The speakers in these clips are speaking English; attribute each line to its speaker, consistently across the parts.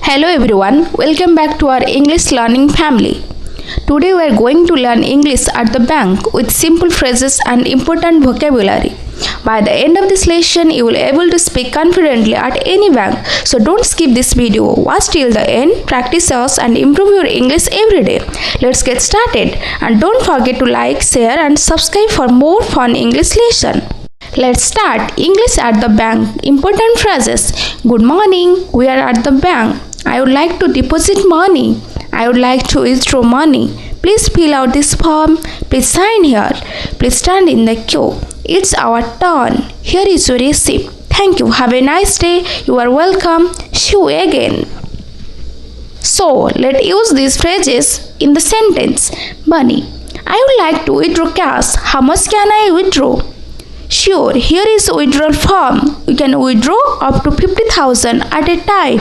Speaker 1: Hello everyone, welcome back to our English learning family. Today we are going to learn English at the bank with simple phrases and important vocabulary. By the end of this lesson, you will be able to speak confidently at any bank. So don't skip this video. Watch till the end, practice yours and improve your English every day. Let's get started. And don't forget to like, share and subscribe for more fun English lesson. Let's start. English at the bank. Important phrases. Good morning. We are at the bank. I would like to deposit money. I would like to withdraw money. Please fill out this form. Please sign here. Please stand in the queue. It's our turn. Here is your receipt. Thank you. Have a nice day. You are welcome. See you again. So, let's use these phrases in the sentence. Bunny, I would like to withdraw cash. How much can I withdraw? Sure, here is a withdrawal form. You can withdraw up to 50,000 at a time.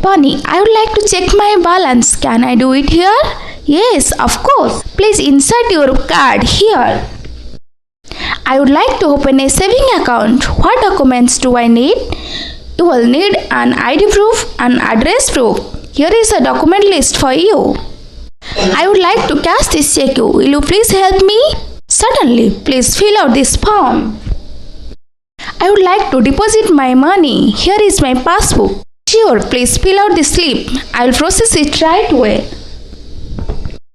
Speaker 1: Bunny, I would like to check my balance. Can I do it here? Yes, of course. Please insert your card here. I would like to open a saving account. What documents do I need? You will need an ID proof and address proof. Here is a document list for you. I would like to cash this check. Will you please help me? Certainly. Please fill out this form. I would like to deposit my money. Here is my passbook. Sure, please fill out the slip. I will process it right away.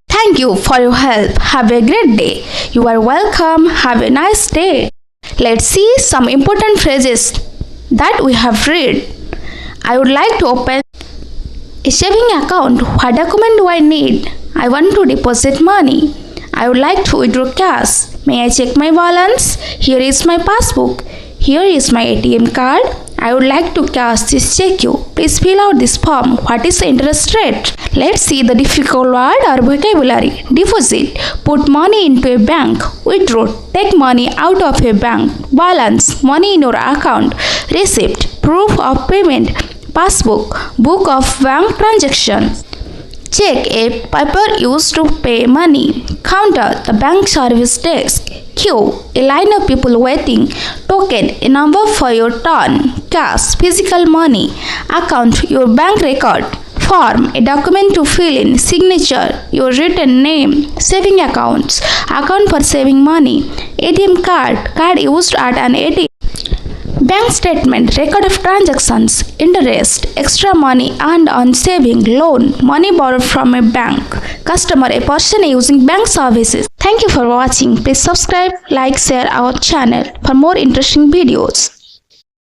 Speaker 1: Thank you for your help. Have a great day. You are welcome. Have a nice day. Let's see some important phrases that we have read. I would like to open a saving account. What document do I need? I want to deposit money. I would like to withdraw cash. May I check my balance? Here is my passbook. Here is my ATM card. I would like to cash this check. Please fill out this form. What is the interest rate? Let's see the difficult word or vocabulary. Deposit. Put money into a bank. Withdraw. Take money out of a bank. Balance. Money in your account. Receipt. Proof of payment. Passbook. Book of bank transactions. Check, a paper used to pay money. Counter, the bank service desk. Queue, a line of people waiting. Token, a number for your turn. Cash, physical money. Account, your bank record. Form, a document to fill in. Signature, your written name. Saving accounts, account for saving money. ATM card, card used at an ATM. Bank statement, record of transactions, interest, extra money earned on saving, loan, money borrowed from a bank. Customer, a person using bank services. Thank you for watching. Please subscribe, like, share our channel for more interesting videos.